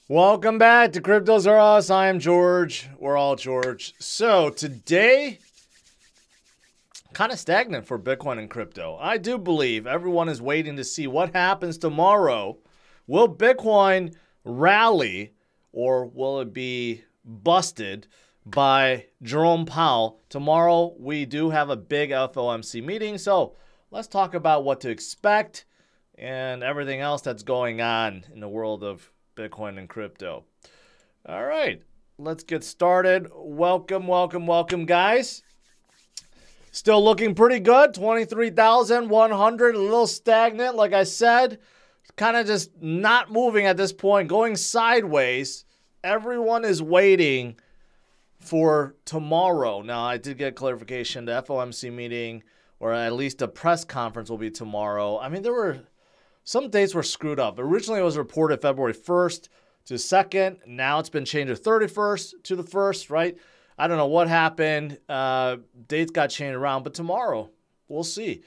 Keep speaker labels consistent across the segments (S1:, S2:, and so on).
S1: Welcome back to CryptosRUs. I am George. We're all George. So today, kind of stagnant for Bitcoin and crypto. I do believe everyone is waiting to see what happens tomorrow. Will Bitcoin rally or will it be busted by Jerome Powell? Tomorrow, we do have a big FOMC meeting. So let's talk about what to expect and everything else that's going on in the world of Bitcoin and crypto. All right, let's get started. Welcome, guys. Still looking pretty good. 23,100, a little stagnant, like I said. Kind of just not moving at this point, going sideways. Everyone is waiting for tomorrow. Now, I did get clarification. The FOMC meeting, or at least a press conference, will be tomorrow. I mean, some dates were screwed up. Originally, it was reported February 1st to 2nd. Now it's been changed to 31st to the 1st, right? I don't know what happened. Dates got changed around, but tomorrow, we'll see.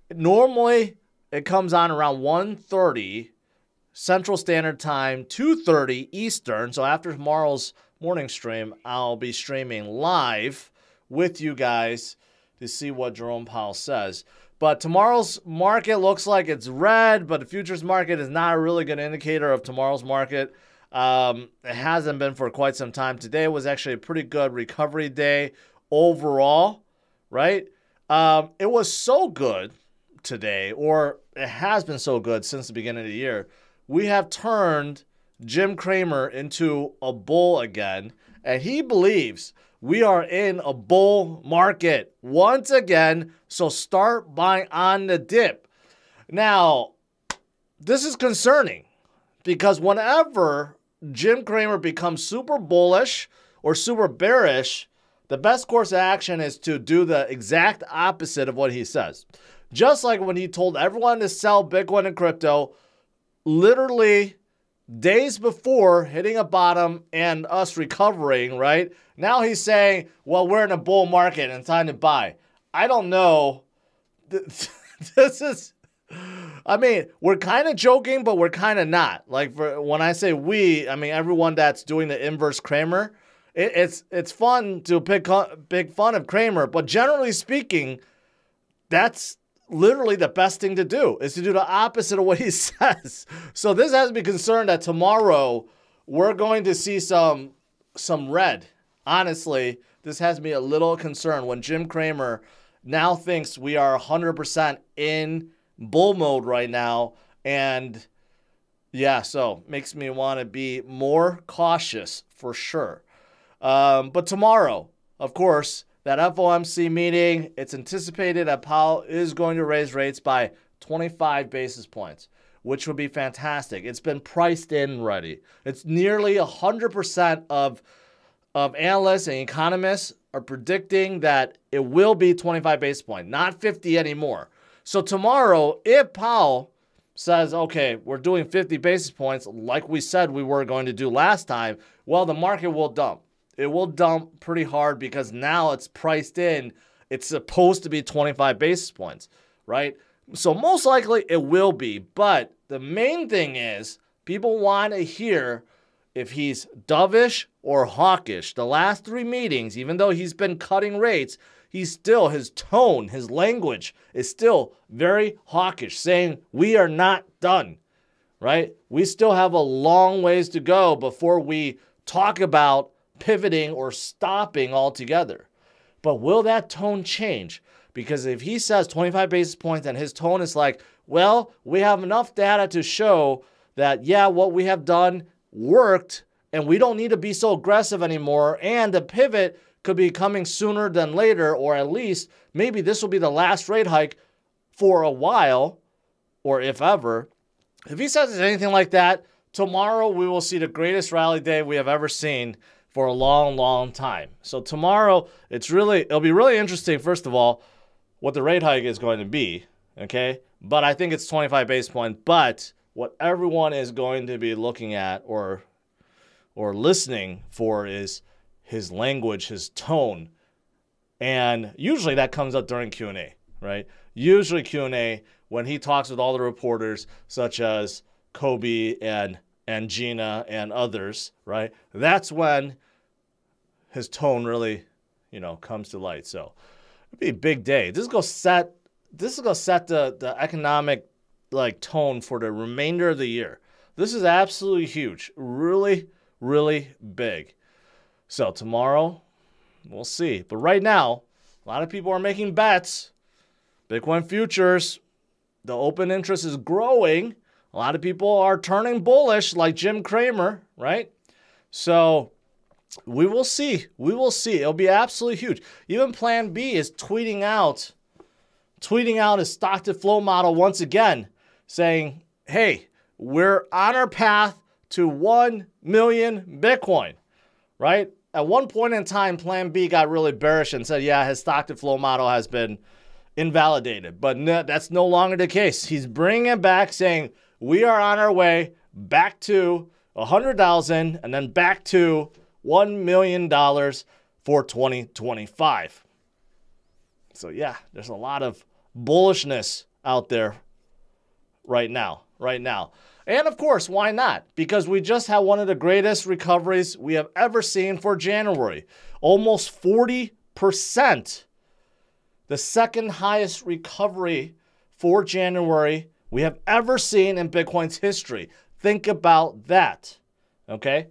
S1: Normally, it comes on around 1:30 Central Standard Time, 2:30 Eastern. So after tomorrow's morning stream, I'll be streaming live with you guys to see what Jerome Powell says. But tomorrow's market looks like it's red, but the futures market is not a really good indicator of tomorrow's market. It hasn't been for quite some time. Today was actually a pretty good recovery day overall, right? It was so good today, or it has been so good since the beginning of the year. We have turned Jim Cramer into a bull again, and he believes we are in a bull market once again, so start buying on the dip. Now, this is concerning because whenever Jim Cramer becomes super bullish or super bearish, the best course of action is to do the exact opposite of what he says. Just like when he told everyone to sell Bitcoin and crypto, literally days before hitting a bottom and us recovering, right? Now he's saying, well, we're in a bull market and it's time to buy. I don't know. This is, I mean, we're kind of joking, but we're kind of not. Like when I say we, I mean everyone that's doing the inverse Cramer. It's fun to pick fun of Cramer, but generally speaking, that's literally the best thing to do is to do the opposite of what he says. So this has me concerned that tomorrow we're going to see some red. Honestly, this has me a little concerned when Jim Cramer now thinks we are 100% in bull mode right now. And yeah, so makes me want to be more cautious for sure. But tomorrow, of course, that FOMC meeting, it's anticipated that Powell is going to raise rates by 25 basis points, which would be fantastic. It's been priced in already. It's nearly 100% of analysts and economists are predicting that it will be 25 basis points, not 50 anymore. So tomorrow, if Powell says, okay, we're doing 50 basis points like we said we were going to do last time, well, the market will dump. It will dump pretty hard because now it's priced in. It's supposed to be 25 basis points, right? So most likely it will be. But the main thing is people want to hear if he's dovish or hawkish. The last three meetings, even though he's been cutting rates, he's still, his tone, his language is still very hawkish, saying we are not done, right? We still have a long ways to go before we talk about pivoting or stopping altogether. But will that tone change? Because if he says 25 basis points and his tone is like, well, we have enough data to show that, yeah, what we have done worked and we don't need to be so aggressive anymore, and the pivot could be coming sooner than later, or at least maybe this will be the last rate hike for a while, or if ever. If he says anything like that, tomorrow we will see the greatest rally day we have ever seen for a long, long time. So tomorrow, it'll be really interesting, first of all, what the rate hike is going to be, okay? But I think it's 25 basis points. But what everyone is going to be looking at or listening for is his language, his tone. And usually that comes up during Q&A, right? Usually Q&A, when he talks with all the reporters, such as Kobe and and Gina and others, right? That's when his tone really, comes to light. So it'll be a big day. This is gonna set the economic tone for the remainder of the year. This is absolutely huge. Really, really big. So tomorrow, we'll see. But right now, a lot of people are making bets. Bitcoin futures, the open interest is growing. A lot of people are turning bullish like Jim Cramer, right? So we will see. We will see. It'll be absolutely huge. Even Plan B is tweeting out his stock to flow model once again, saying, hey, we're on our path to 1 million Bitcoin, right? At one point in time, Plan B got really bearish and said, yeah, his stock to flow model has been invalidated. But no, that's no longer the case. He's bringing it back, saying we are on our way back to 100,000 and then back to $1 million for 2025. So yeah, there's a lot of bullishness out there right now. And of course, why not? Because we just had one of the greatest recoveries we have ever seen for January. Almost 40%. The second highest recovery for January we have ever seen in Bitcoin's history. Think about that, okay?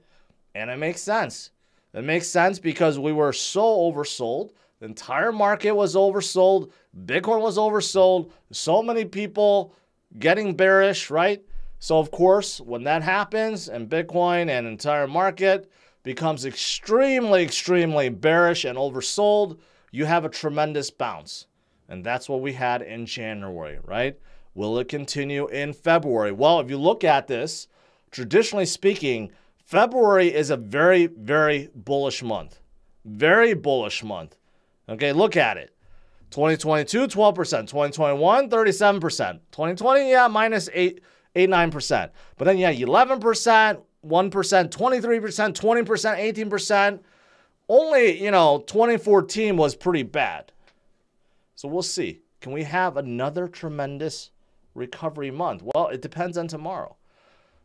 S1: And it makes sense. It makes sense because we were so oversold. The entire market was oversold. Bitcoin was oversold. So many people getting bearish, right? So, of course, when that happens and Bitcoin and entire market becomes extremely, extremely bearish and oversold, you have a tremendous bounce. And that's what we had in January, right? Will it continue in February? Well, if you look at this, traditionally speaking, February is a very, very bullish month. Very bullish month. Okay, look at it. 2022, 12%. 2021, 37%. 2020, yeah, minus 9%. But then, yeah, 11%, 1%, 23%, 20%, 18%. Only, 2014 was pretty bad. So we'll see. Can we have another tremendous recovery month? Well, it depends on tomorrow.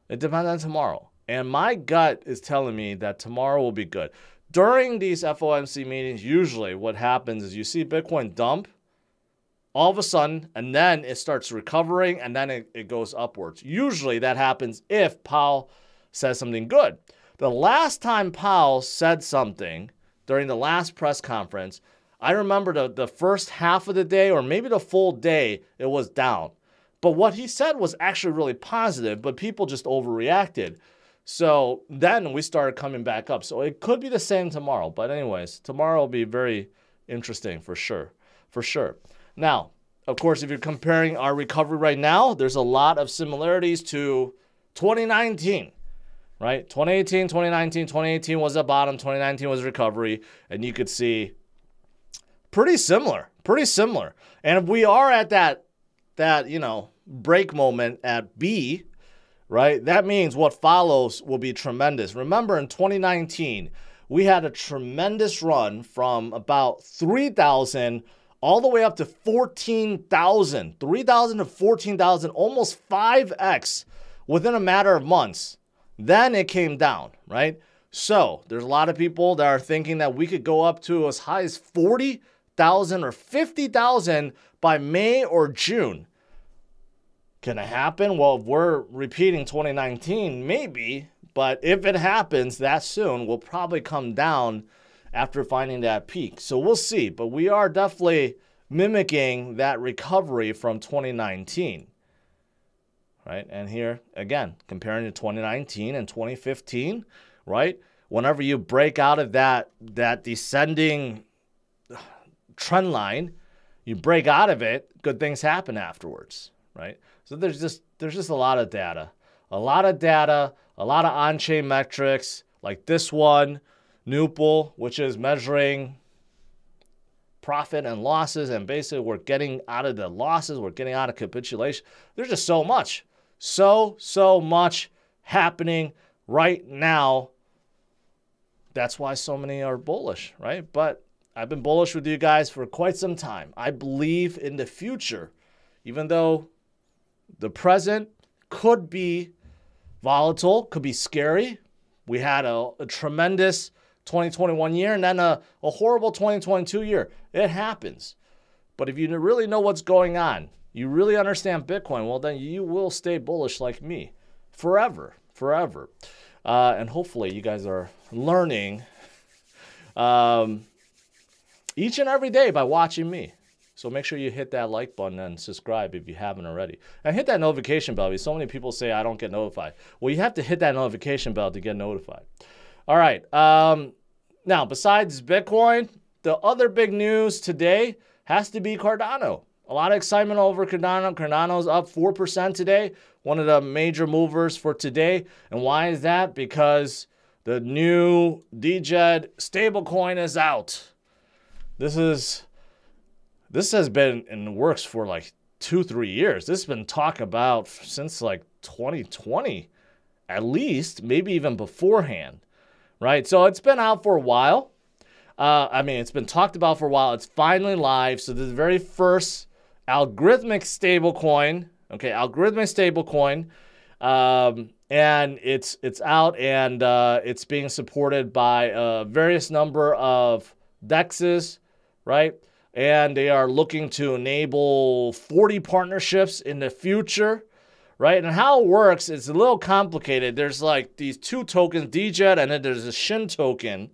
S1: It depends on tomorrow. And my gut is telling me that tomorrow will be good. During these FOMC meetings, usually what happens is you see Bitcoin dump all of a sudden, and then it starts recovering, and then it goes upwards. Usually that happens if Powell says something good. The last time Powell said something during the last press conference, I remember the first half of the day, or maybe the full day, it was down. But what he said was actually really positive, but people just overreacted. So then we started coming back up. So it could be the same tomorrow. But anyways, tomorrow will be very interesting for sure. For sure. Now, of course, if you're comparing our recovery right now, there's a lot of similarities to 2019, right? 2018, 2019, 2018 was the bottom, 2019 was recovery, and you could see pretty similar. And if we are at that break moment at B, right, that means what follows will be tremendous. Remember, in 2019, we had a tremendous run from about 3,000 all the way up to 14,000, 3,000 to 14,000, almost 5x within a matter of months. Then it came down, right? So there's a lot of people that are thinking that we could go up to as high as 40,000 or 50,000 by May or June. Can it happen? Well, if we're repeating 2019, maybe. But if it happens that soon, we'll probably come down after finding that peak. So we'll see. But we are definitely mimicking that recovery from 2019. Right? And here, again, comparing to 2019 and 2015, right? Whenever you break out of that descending trend line, you break out of it, good things happen afterwards, right? So there's just a lot of data. A lot of on-chain metrics like this one, Nupal, which is measuring profit and losses, and basically we're getting out of the losses, we're getting out of capitulation. There's just so much happening right now. That's why so many are bullish, right? But I've been bullish with you guys for quite some time. I believe in the future, even though the present could be volatile, could be scary. We had a tremendous 2021 year and then a horrible 2022 year. It happens. But if you really know what's going on, you really understand Bitcoin, well, then you will stay bullish like me forever. And hopefully you guys are learning each and every day by watching me. So make sure you hit that like button and subscribe if you haven't already. And hit that notification bell because so many people say I don't get notified. Well, you have to hit that notification bell to get notified. All right. Now, besides Bitcoin, the other big news today has to be Cardano. A lot of excitement over Cardano. Cardano's up 4% today. One of the major movers for today. And why is that? Because the new DJED stablecoin is out. This has been in the works for like 2-3 years. This has been talked about since like 2020, at least, maybe even beforehand, right? So it's been out for a while. It's been talked about for a while. It's finally live. So this is the very first algorithmic stablecoin, okay, and it's out and it's being supported by a various number of DEXs, right? And they are looking to enable 40 partnerships in the future, right? And how it works is a little complicated. There's like these two tokens, DJED, and then there's a SHIN token,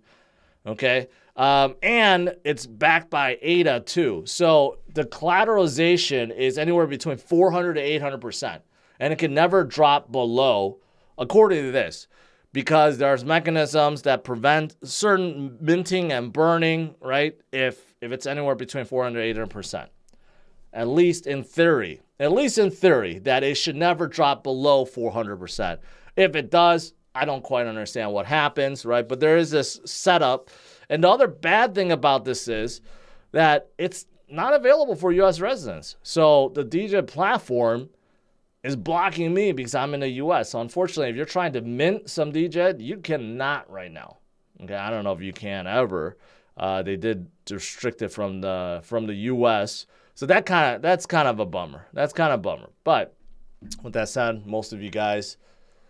S1: okay? And it's backed by ADA too. So the collateralization is anywhere between 400 to 800%. And it can never drop below, according to this, because there's mechanisms that prevent certain minting and burning, right? If it's anywhere between 400 to 800%. At least in theory, that it should never drop below 400%. If it does, I don't quite understand what happens, right? But there is this setup. And the other bad thing about this is that it's not available for U.S. residents. So the DJED platform is blocking me because I'm in the U.S. So unfortunately, if you're trying to mint some DJED, you cannot right now. Okay, I don't know if you can ever. They did restrict it from the U.S. So that's kind of a bummer. But with that said, most of you guys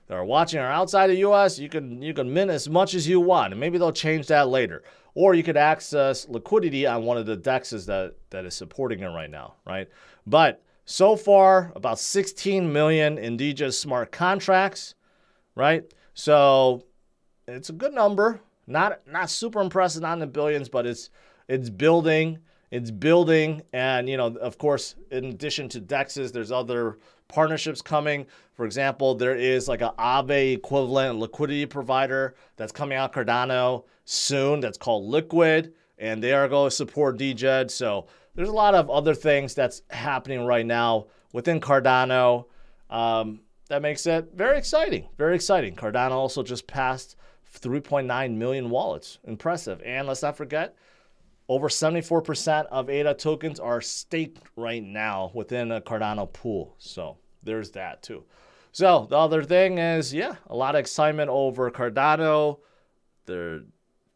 S1: that are watching are outside the U.S. You can mint as much as you want, and maybe they'll change that later. Or you could access liquidity on one of the DEXs that is supporting it right now, right? But so far, about 16 million in DJED smart contracts, right? So it's a good number. Not super impressive, not in the billions, but it's building. It's building. And, of course, in addition to DEXs, there's other partnerships coming. For example, there is like an Aave equivalent liquidity provider that's coming out Cardano soon that's called Liquid, and they are going to support DJED. So there's a lot of other things that's happening right now within Cardano that makes it very exciting, very exciting. Cardano also just passed 3.9 million wallets. Impressive. And let's not forget, over 74% of ADA tokens are staked right now within a Cardano pool. So there's that too. So the other thing is, a lot of excitement over Cardano, their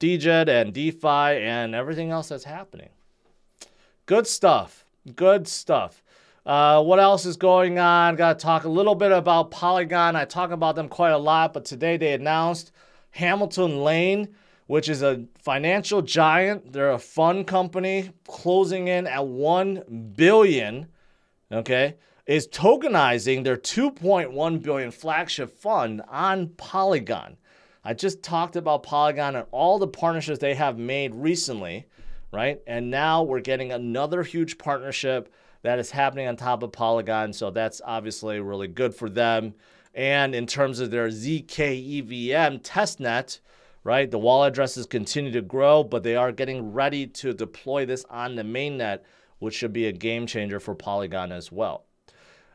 S1: DJED and DeFi and everything else that's happening. Good stuff. What else is going on? Got to talk a little bit about Polygon. I talk about them quite a lot, but today they announced Hamilton Lane, which is a financial giant. They're a fund company closing in at $1 billion, okay, is tokenizing their $2.1 billion flagship fund on Polygon. I just talked about Polygon and all the partnerships they have made recently, right? And now we're getting another huge partnership that is happening on top of Polygon. So that's obviously really good for them. And in terms of their ZK-EVM testnet, right, the wallet addresses continue to grow, but they are getting ready to deploy this on the mainnet, which should be a game changer for Polygon as well.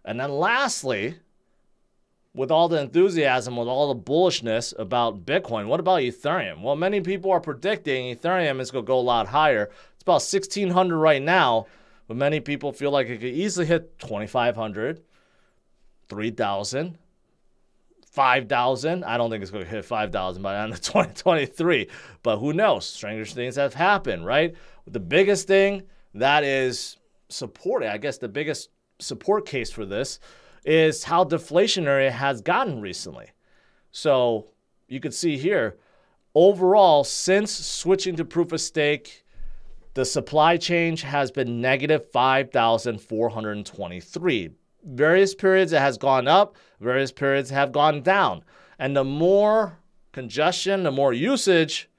S1: And then lastly, with all the enthusiasm, with all the bullishness about Bitcoin, what about Ethereum? Well, many people are predicting Ethereum is going to go a lot higher. It's about 1,600 right now, but many people feel like it could easily hit 2,500, 3,000, 5,000. I don't think it's going to hit 5,000 by the end of 2023, but who knows? Stranger things have happened, right? The biggest thing that is supported, I guess the biggest support case for this is how deflationary it has gotten recently. So you can see here, overall, since switching to proof of stake, the supply change has been negative 5,423. Various periods it has gone up, various periods have gone down. And the more congestion, the more usage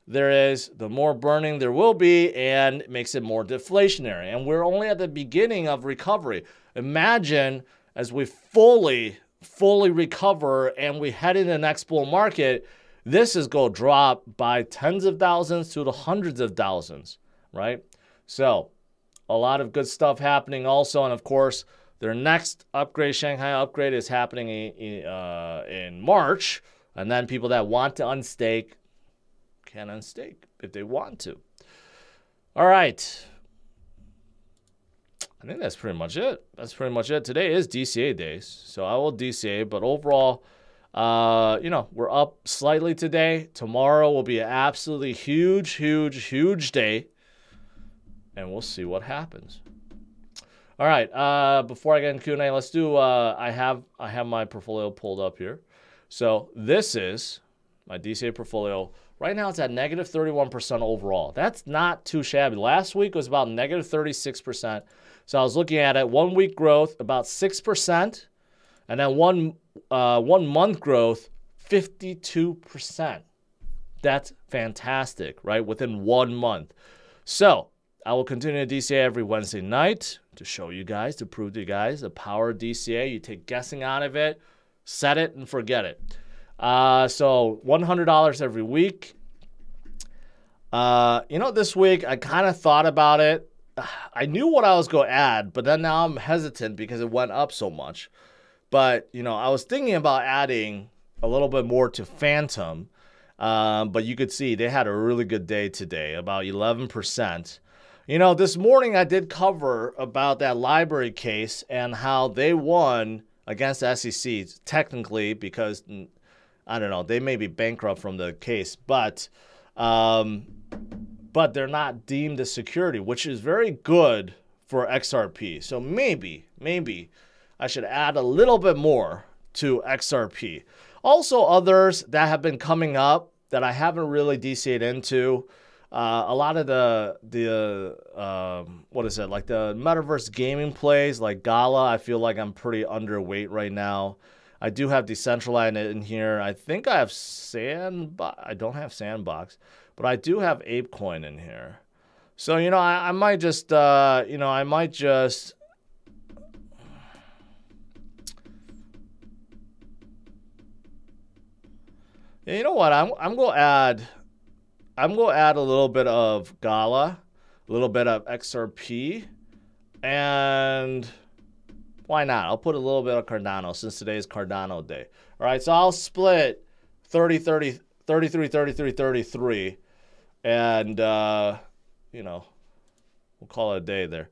S1: there is, the more burning there will be, and it makes it more deflationary. And we're only at the beginning of recovery. Imagine as we fully recover and we head into the next bull market, this is going to drop by tens of thousands to the hundreds of thousands, right? So a lot of good stuff happening also. And of course, their next upgrade, Shanghai upgrade, is happening in March. And then people that want to unstake can unstake if they want to. All right. I think that's pretty much it. That's pretty much it. Today is DCA days, so I will DCA. But overall, we're up slightly today. Tomorrow will be an absolutely huge day, and we'll see what happens. All right. Before I get in Q&A, let's do. I have my portfolio pulled up here. So this is my DCA portfolio. Right now, it's at negative 31% overall. That's not too shabby. Last week was about negative 36%. So I was looking at it, 1 week growth, about 6%. And then one month growth, 52%. That's fantastic, right? Within 1 month. So I will continue to DCA every Wednesday night to show you guys, to prove to you guys the power of DCA. You take guessing out of it, set it, and forget it. So $100 every week. This week I kind of thought about it. I knew what I was going to add, but then now I'm hesitant because it went up so much. But, I was thinking about adding a little bit more to Phantom. But you could see they had a really good day today, about 11%. This morning I did cover about that library case and how they won against the SEC, technically, because I don't know, they may be bankrupt from the case, but they're not deemed a security, which is very good for XRP. So maybe I should add a little bit more to XRP. Also, others that have been coming up that I haven't really DC'd into. A lot of the like the metaverse gaming plays, like Gala, I feel like I'm pretty underweight right now. I do have Decentraland in here. I think I have I don't have Sandbox, but I do have ApeCoin in here. So, I might just, you know what? I'm going to add a little bit of Gala, a little bit of XRP, and why not? I'll put a little bit of Cardano since today is Cardano day. All right, so I'll split 30, 30, 33, 33, 33, and, we'll call it a day there.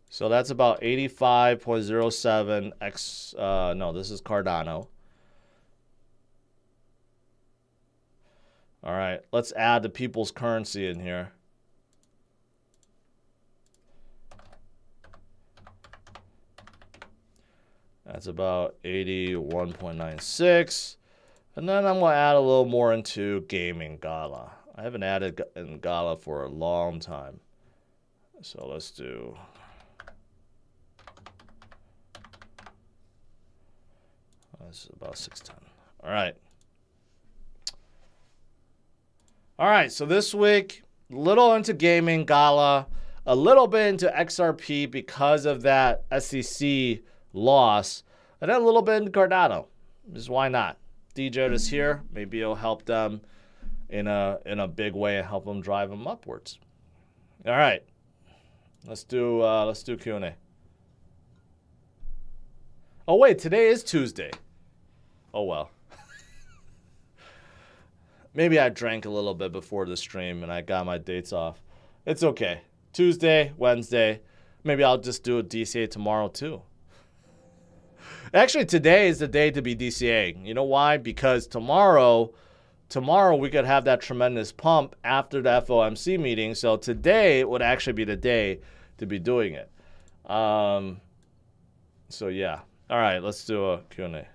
S1: So that's about 85.07 X, no, this is Cardano. All right, let's add the people's currency in here. That's about 81.96. And then I'm going to add a little more into gaming Gala. I haven't added in Gala for a long time. So let's do... That's about 610. All right. All right, so this week, a little into gaming Gala, a little bit into XRP because of that SEC loss, and then a little bit into Cardano. Just why not? DJ is here. Maybe it'll help them in a big way and help them drive them upwards. All right, let's do Q&A. Oh wait, today is Tuesday. Oh well. Maybe I drank a little bit before the stream and I got my dates off. It's okay. Tuesday, Wednesday. Maybe I'll just do a DCA tomorrow too. Actually, today is the day to be DCAing. You know why? Because tomorrow tomorrow we could have that tremendous pump after the FOMC meeting. So today would actually be the day to be doing it. So yeah. All right, let's do a Q&A.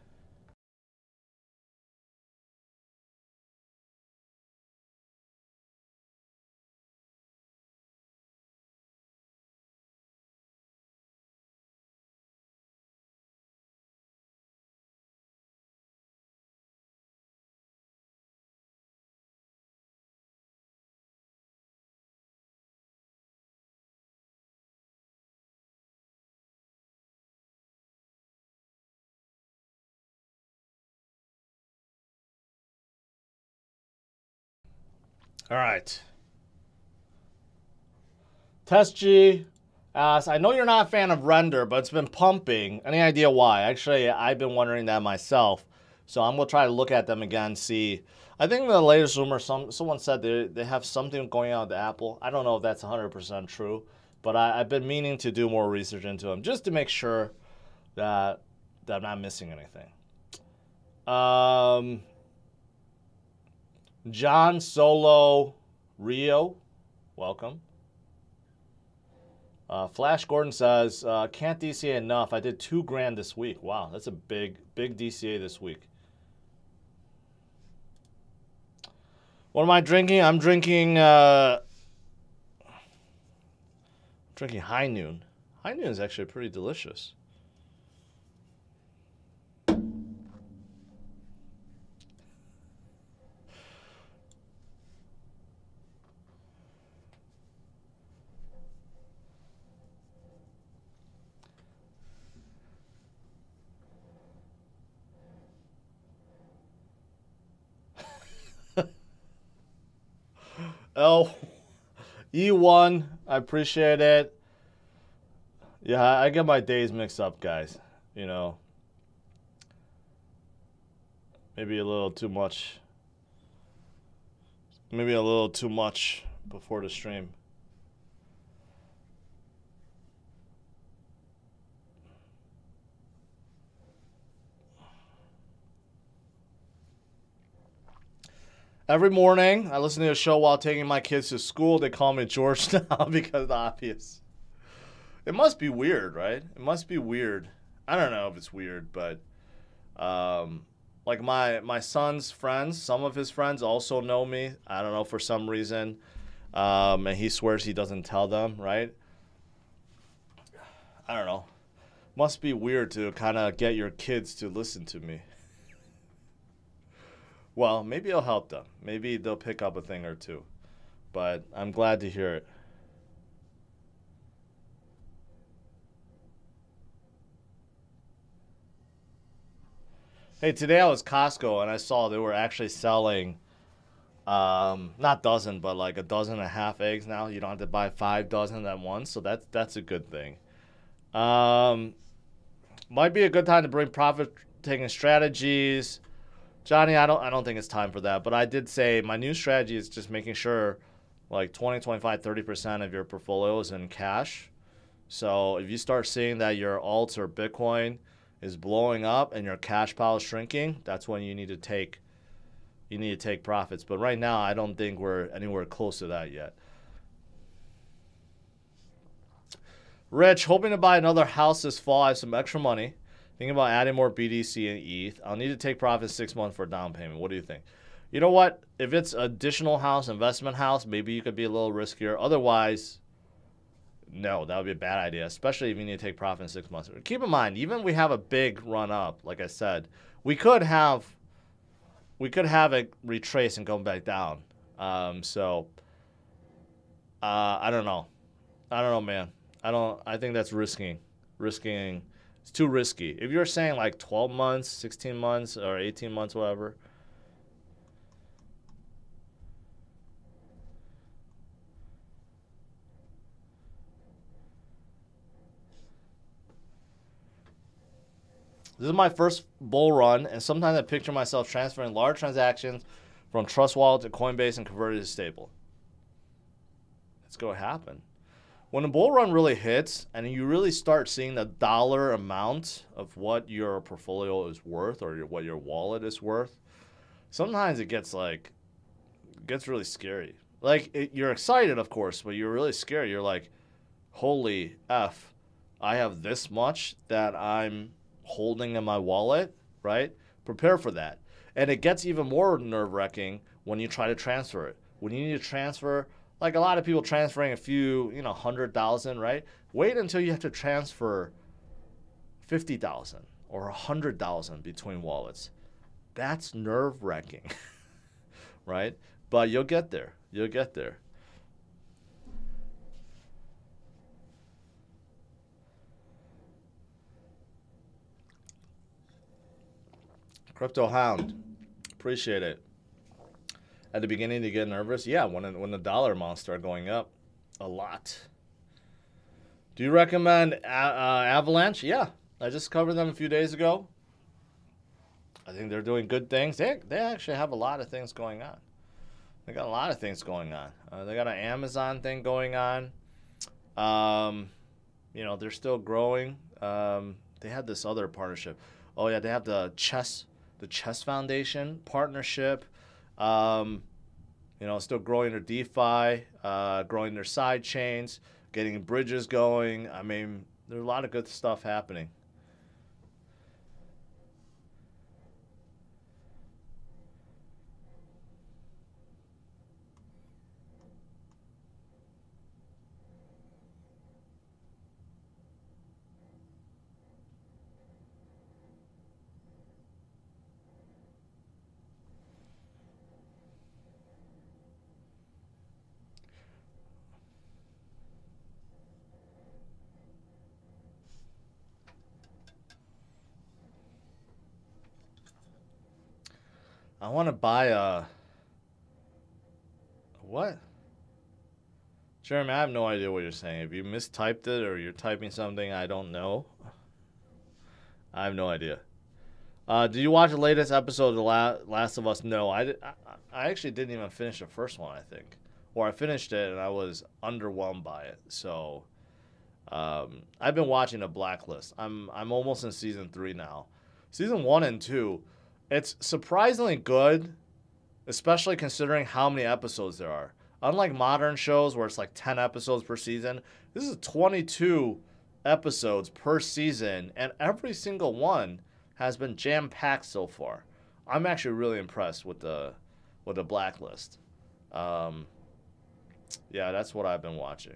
S1: All right. Test G asks, I know you're not a fan of render, but it's been pumping. Any idea why? Actually, I've been wondering that myself. So I'm going to try to look at them again, see. I think the latest rumor, someone said they have something going on with Apple. I don't know if that's 100% true, but I've been meaning to do more research into them just to make sure that I'm not missing anything. John Solo Rio, welcome. Flash Gordon says, can't DCA enough. I did $2,000 this week. Wow, that's a big DCA this week. What am I drinking? I'm drinking High Noon. High Noon is actually pretty delicious. Oh, E1, I appreciate it. Yeah, I get my days mixed up, guys. You know, maybe a little too much. Maybe a little too much before the stream. Every morning, I listen to a show while taking my kids to school. They call me George now because of the obvious. It must be weird, right? It must be weird. I don't know if it's weird, but like my son's friends, some of his friends also know me. I don't know, for some reason. And he swears he doesn't tell them, right? I don't know. Must be weird to kind of get your kids to listen to me. Well, maybe it'll help them. Maybe they'll pick up a thing or two. But I'm glad to hear it. Hey, today I was Costco and I saw they were actually selling, not dozen, but like 12.5 eggs now. You don't have to buy 5 dozen at once, so that's a good thing. Might be a good time to bring profit-taking strategies. Johnny, I don't think it's time for that, but I did say my new strategy is just making sure like 20, 25, 30% of your portfolio is in cash. So if you start seeing that your alts or Bitcoin is blowing up and your cash pile is shrinking, that's when you need to take profits. But right now, I don't think we're anywhere close to that yet. Rich, hoping to buy another house this fall. I have some extra money. Thinking about adding more BTC and ETH. I'll need to take profits 6 months for a down payment. What do you think? You know what? If it's additional house, investment house, maybe you could be a little riskier. Otherwise, no, that would be a bad idea, especially if you need to take profit in 6 months. Keep in mind, even if we have a big run up, like I said, we could have it retrace and go back down. I don't know. I don't know, man. I think that's risking. It's too risky. If you're saying like 12 months, 16 months, or 18 months, whatever. This is my first bull run, and sometimes I picture myself transferring large transactions from Trust Wallet to Coinbase and converting it to stable. It's going to happen. When a bull run really hits and you really start seeing the dollar amount of what your portfolio is worth or what your wallet is worth, sometimes it gets really scary. Like, you're excited, of course, but you're really scared. You're like, holy F, I have this much that I'm holding in my wallet, right? Prepare for that. And it gets even more nerve-wracking when you try to transfer it. When you need to transfer, like a lot of people transferring a few, 100,000, right? Wait until you have to transfer 50,000 or 100,000 between wallets. That's nerve-wracking, right? But you'll get there. You'll get there. Crypto Hound, appreciate it. At the beginning, you get nervous. Yeah, when the dollar amounts start going up a lot. Do you recommend Avalanche? Yeah, I just covered them a few days ago. I think they're doing good things. They actually have a lot of things going on. They got a lot of things going on. They got an Amazon thing going on. They're still growing. They had this other partnership. Oh yeah, they have the Chess Foundation partnership. Still growing their DeFi, growing their side chains, getting bridges going. I mean, there's a lot of good stuff happening. I want to buy what? Jeremy, I have no idea what you're saying. If you mistyped it or you're typing something I don't know, I have no idea. Did you watch the latest episode of The Last of Us? No, I actually didn't even finish the first one, I think. Or I finished it and I was underwhelmed by it. So I've been watching The Blacklist. I'm almost in season 3 now. Season 1 and 2, it's surprisingly good, especially considering how many episodes there are. Unlike modern shows where it's like 10 episodes per season, this is 22 episodes per season, and every single one has been jam-packed so far. I'm actually really impressed with the Blacklist. Yeah, that's what I've been watching.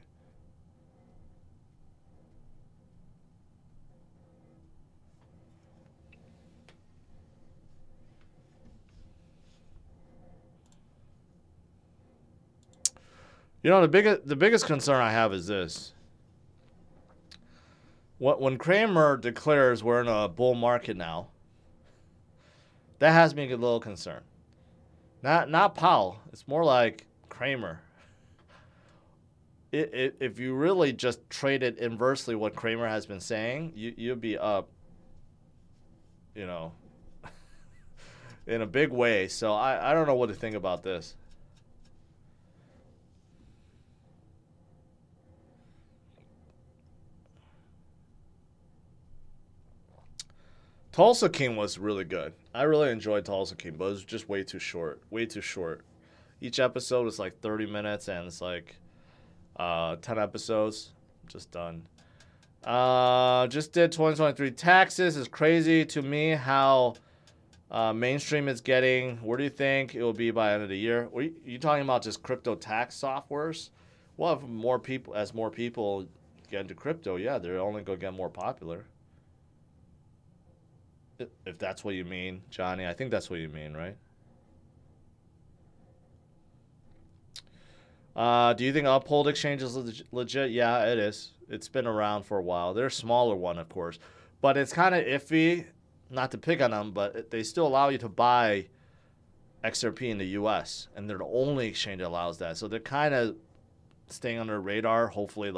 S1: The biggest concern I have is this. When Cramer declares we're in a bull market now, that has me a little concerned. Not Powell. It's more like Cramer. If you really just traded inversely what Cramer has been saying, you'd be up, in a big way. So I don't know what to think about this. Tulsa King was really good. I really enjoyed Tulsa King, but it was just way too short. Way too short. Each episode is like 30 minutes, and it's like 10 episodes. Just done. Just did 2023 taxes. It's crazy to me how mainstream it's getting. Where do you think it will be by the end of the year? Are you talking about just crypto tax softwares? Well, if more people get into crypto, yeah, they're only going to get more popular. If that's what you mean, Johnny. I think that's what you mean, right? Do you think Uphold Exchange is legit? Yeah, it is. It's been around for a while. They're a smaller one, of course. But it's kind of iffy, not to pick on them, but they still allow you to buy XRP in the U.S., and they're the only exchange that allows that. So they're kind of staying under the radar, hopefully,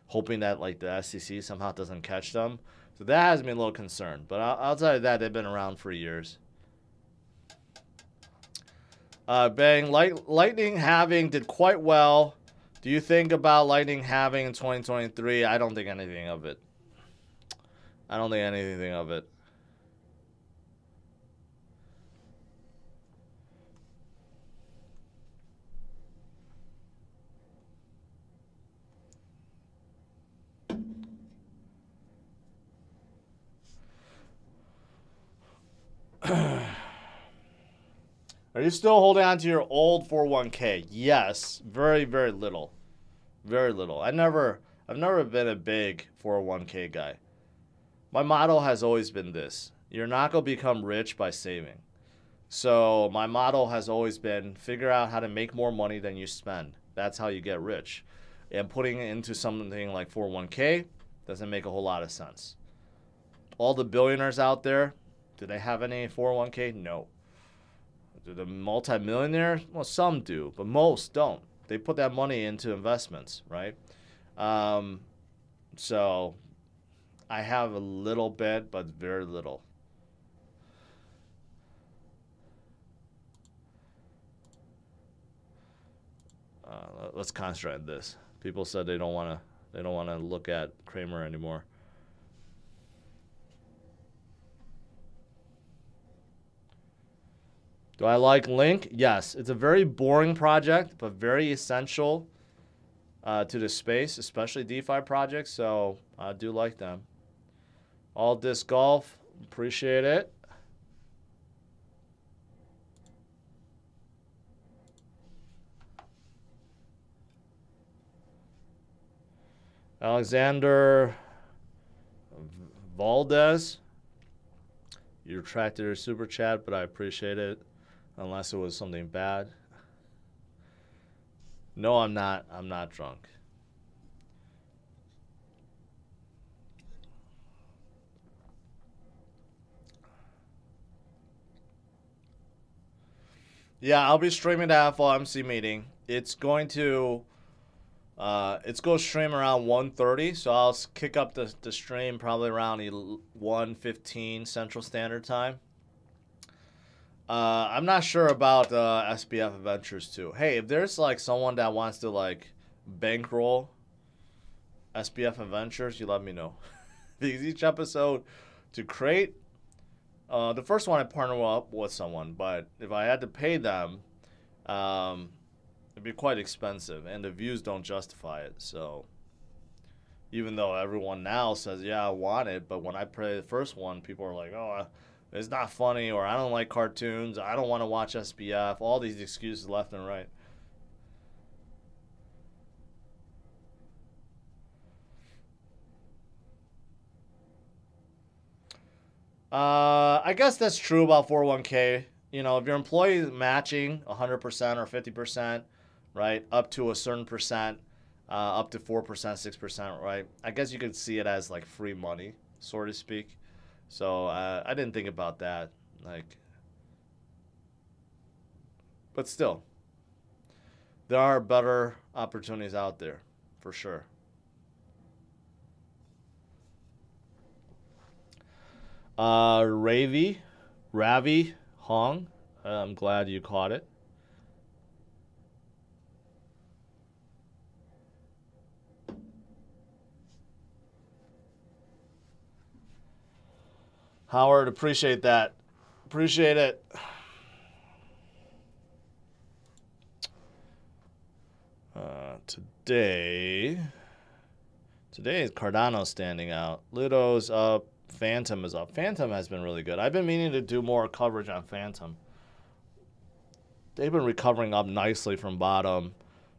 S1: hoping that, the SEC somehow doesn't catch them. So that has me a little concerned. But outside of that, they've been around for years. Bang, Lightning Halving did quite well. Do you think about Lightning Halving in 2023? I don't think anything of it. I don't think anything of it. Are you still holding on to your old 401k? Yes, very, very little. Very little. I've never been a big 401k guy. My motto has always been this. You're not going to become rich by saving. So my motto has always been figure out how to make more money than you spend. That's how you get rich. And putting it into something like 401k doesn't make a whole lot of sense. All the billionaires out there, do they have any 401k? No. Do the multimillionaires? Well, some do, but most don't. They put that money into investments, right? So I have a little bit, but very little. Let's concentrate on this. People said they don't want to look at Cramer anymore. Do I like Link? Yes. It's a very boring project, but very essential to the space, especially DeFi projects. So I do like them. All Disc Golf, appreciate it. Alexander Valdez, you retracted your super chat, but I appreciate it, unless it was something bad. No, I'm not. I'm not drunk. Yeah, I'll be streaming the FOMC meeting. It's going to stream around 1:30, so I'll kick up the stream probably around 1:15 Central Standard Time. I'm not sure about SBF Ventures too. Hey, if there's like someone that wants to like bankroll SBF Ventures, you let me know. Because each episode to create, the first one I partner up with someone, but if I had to pay them, it'd be quite expensive, and the views don't justify it. So even though everyone now says, yeah, I want it, but when I play the first one, people are like, oh, it's not funny, or I don't like cartoons, I don't want to watch SBF, all these excuses left and right. I guess that's true about 401k. You know, if your employee is matching 100% or 50%, right, up to a certain percent, up to 4%, 6%, right, I guess you could see it as like free money, so to speak. So I didn't think about that, like, but still, there are better opportunities out there, for sure. Ravi Hong, I'm glad you caught it. Howard, appreciate that. Appreciate it. Today is Cardano standing out. Ludo's up. Phantom is up. Phantom has been really good. I've been meaning to do more coverage on Phantom. They've been recovering up nicely from bottom.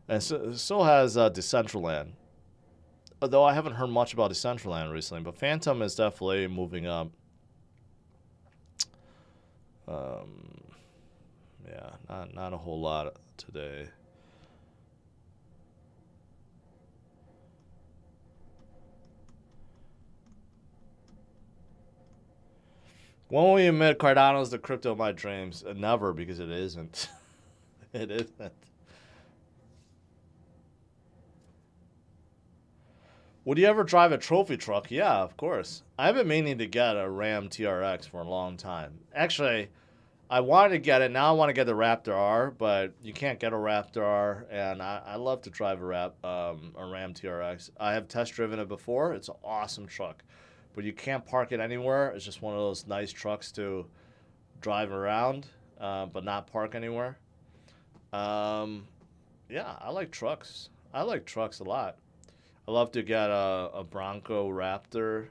S1: And so has Decentraland. Although I haven't heard much about Decentraland recently, but Phantom is definitely moving up. Yeah, not a whole lot today. When will we admit Cardano's the crypto of my dreams? Never, because it isn't. It isn't. Would you ever drive a trophy truck? Yeah, of course. I've been meaning to get a Ram TRX for a long time. Actually, I wanted to get it. Now I want to get the Raptor R, but you can't get a Raptor R, and I love to drive a Ram TRX. I have test driven it before. It's an awesome truck, but you can't park it anywhere. It's just one of those nice trucks to drive around, but not park anywhere. Yeah, I like trucks. I like trucks a lot. I love to get a Bronco Raptor.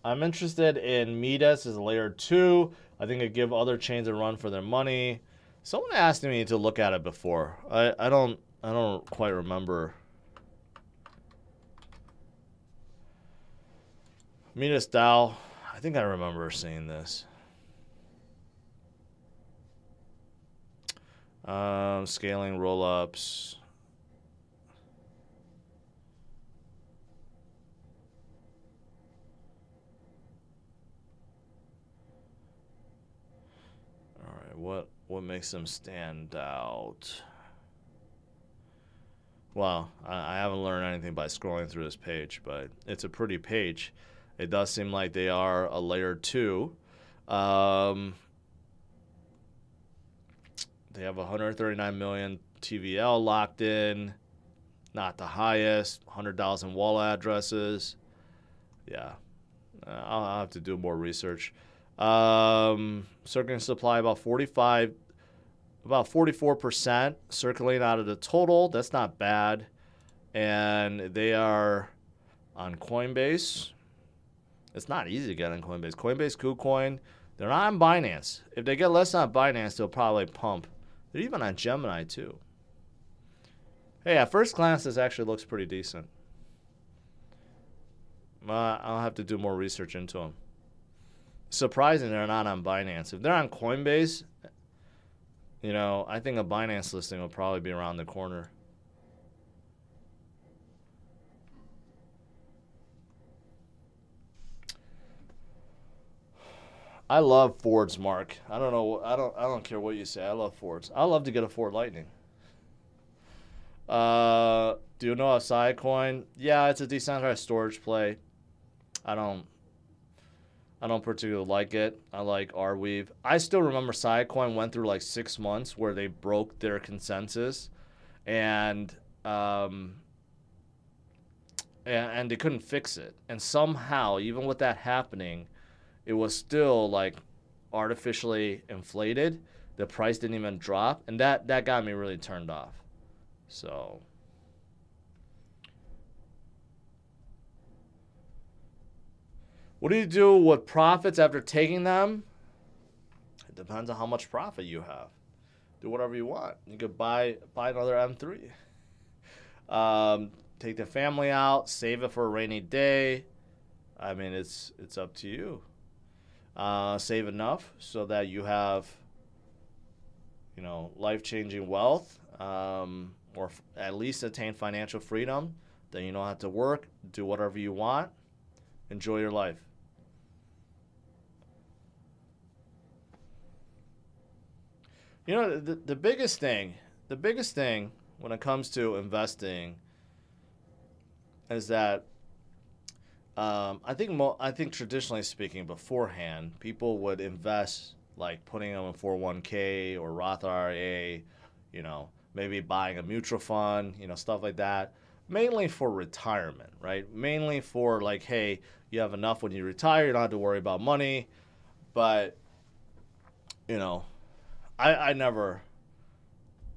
S1: I'm interested in Midas as a layer 2. I think it give other chains a run for their money. Someone asked me to look at it before. I don't quite remember. Midas DAO. I think I remember seeing this. Scaling rollups. All right, what makes them stand out? Well, I haven't learned anything by scrolling through this page, but it's a pretty page. It does seem like they are a layer 2. They have 139 million TVL locked in. Not the highest. 100,000 wallet addresses. Yeah. I'll have to do more research. Circulating supply about 44% circulating out of the total. That's not bad. And they are on Coinbase. It's not easy to get on Coinbase. Coinbase, KuCoin. They're not on Binance. If they get less on Binance, they'll probably pump. They're even on Gemini, too. Hey, at first glance, this actually looks pretty decent. I'll have to do more research into them. Surprising they're not on Binance. If they're on Coinbase, you know, I think a Binance listing will probably be around the corner. I love Fords, Mark. I don't care what you say. I love Fords. I love to get a Ford Lightning. Do you know a Sidecoin? Yeah, it's a decentralized storage play. I don't particularly like it. I like Arweave. I still remember Sidecoin went through like 6 months where they broke their consensus, and they couldn't fix it. And somehow, even with that happening, it was still like artificially inflated. The price didn't even drop, and that got me really turned off. So what do you do with profits after taking them? It depends on how much profit you have. Do whatever you want. You could buy another M3. Take the family out, save it for a rainy day. I mean, it's up to you. Save enough so that you have, you know, life-changing wealth, or at least attain financial freedom. Then you don't have to work. Do whatever you want. Enjoy your life. You know, the biggest thing when it comes to investing is that I think traditionally speaking, beforehand, people would invest like putting them in 401k or Roth IRA, you know, maybe buying a mutual fund, you know, stuff like that, mainly for retirement, right? Mainly for like, hey, you have enough when you retire, you don't have to worry about money. But, you know, I never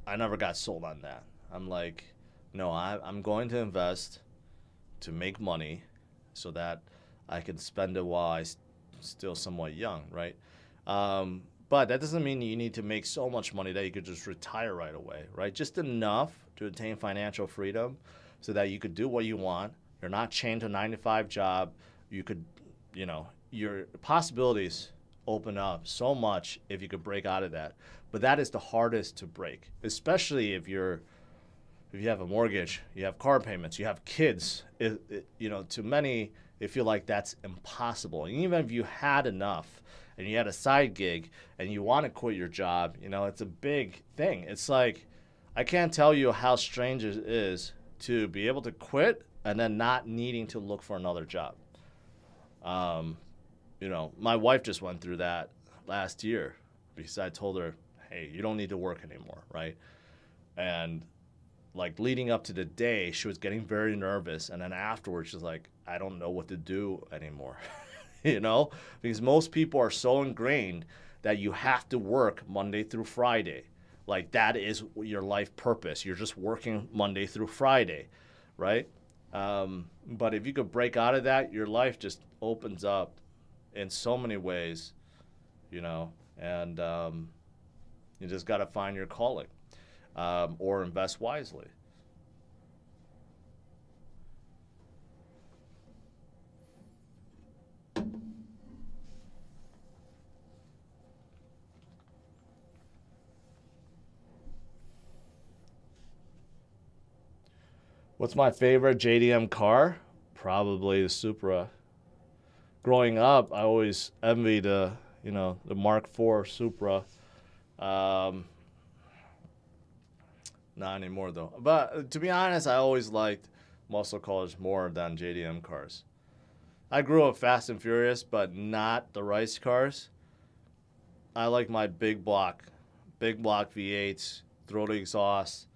S1: got sold on that. I'm like, no, I'm going to invest to make money so that I can spend it while I'm still somewhat young, right? But that doesn't mean you need to make so much money that you could just retire right away, right? Just enough to attain financial freedom so that you could do what you want. You're not chained to a 9-to-5 job. You could, you know, your possibilities open up so much if you could break out of that. But that is the hardest to break, especially if you have a mortgage, you have car payments, you have kids. You know, to many, they feel like that's impossible. And even if you had enough and you had a side gig and you want to quit your job, you know, it's a big thing. It's like, I can't tell you how strange it is to be able to quit and then not needing to look for another job. You know, my wife just went through that last year because I told her, hey, you don't need to work anymore, right? And like leading up to the day, she was getting very nervous. And then afterwards, she's like, I don't know what to do anymore, you know? Because most people are so ingrained that you have to work Monday through Friday. Like that is your life purpose. You're just working Monday through Friday, right? But if you could break out of that, your life just opens up in so many ways, you know, and you just got to find your calling or invest wisely. What's my favorite JDM car? Probably the Supra. Growing up, I always envied the Mark IV Supra. Not anymore though. But to be honest, I always liked muscle cars more than JDM cars. I grew up Fast and Furious, but not the race cars. I like my big block V8s, throat exhaust.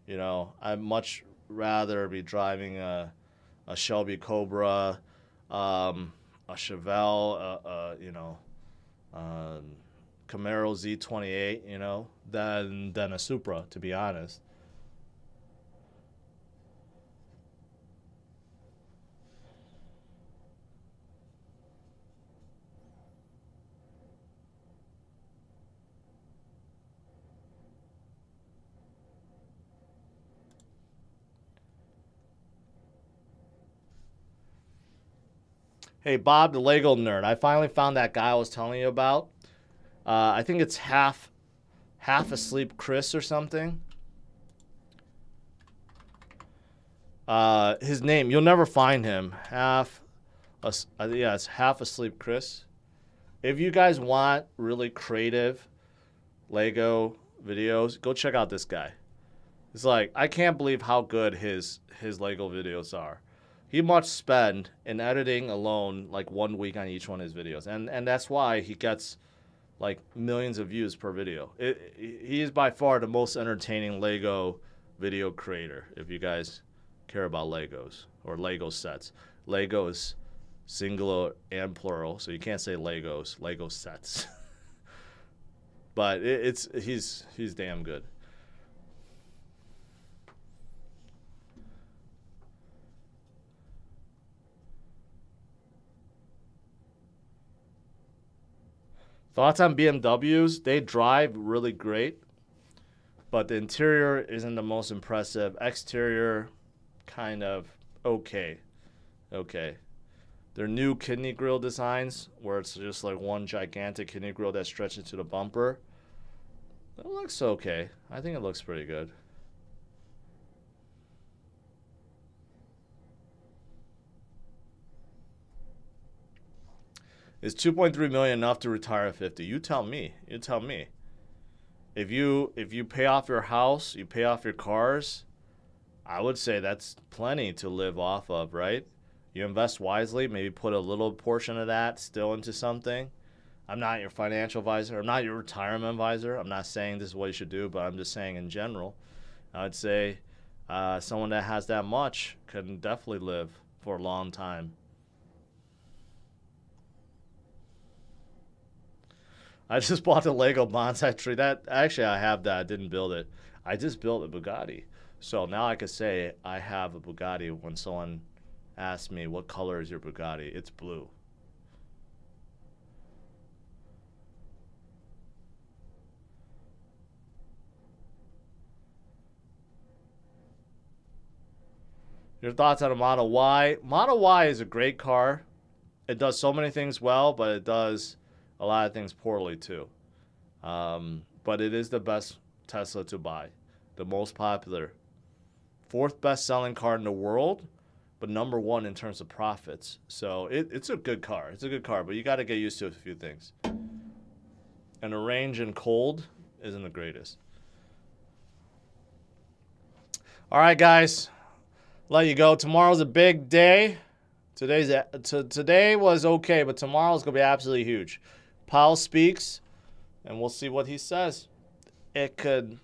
S1: You know, I'd much rather be driving a Shelby Cobra, a Chevelle, Camaro Z28, you know, than a Supra, to be honest. Hey, Bob, the Lego nerd. I finally found that guy I was telling you about. I think it's half asleep Chris or something. His name, you'll never find him. Yeah, it's half asleep Chris. If you guys want really creative Lego videos, go check out this guy. It's like, I can't believe how good his Lego videos are. He must spend in editing alone like 1 week on each one of his videos. And that's why he gets like millions of views per video. He is by far the most entertaining Lego video creator, if you guys care about Legos or Lego sets. Legos, singular and plural, so you can't say Legos, Lego sets. But he's damn good. Thoughts on BMWs? They drive really great, but the interior isn't the most impressive. Exterior, kind of okay. Their new kidney grill designs, where it's just like one gigantic kidney grill that stretches to the bumper, it looks okay. I think it looks pretty good. Is 2.3 million enough to retire at 50? You tell me. You tell me. If you pay off your house, you pay off your cars, I would say that's plenty to live off of, right? You invest wisely, maybe put a little portion of that still into something. I'm not your financial advisor. I'm not your retirement advisor. I'm not saying this is what you should do, but I'm just saying in general. I would say someone that has that much can definitely live for a long time. I just bought the Lego bonsai tree. That actually, I have that. I didn't build it. I just built a Bugatti. So now I could say I have a Bugatti when someone asks me, what color is your Bugatti? It's blue. Your thoughts on a Model Y? Model Y is a great car. It does so many things well, but it does a lot of things poorly too. But it is the best Tesla to buy. The most popular. 4th best-selling car in the world, but number 1 in terms of profits. So it's a good car. It's a good car, but you got to get used to a few things. And the range in cold isn't the greatest. All right, guys. Let you go. Tomorrow's a big day. Today was okay, but tomorrow's going to be absolutely huge. Powell speaks, and we'll see what he says. It could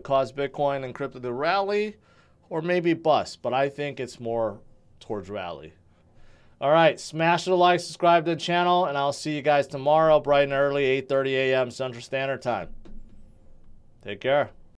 S1: cause Bitcoin and crypto to rally or maybe bust, but I think it's more towards rally. All right, smash the like, subscribe to the channel, and I'll see you guys tomorrow, bright and early, 8:30 a.m. Central Standard Time. Take care.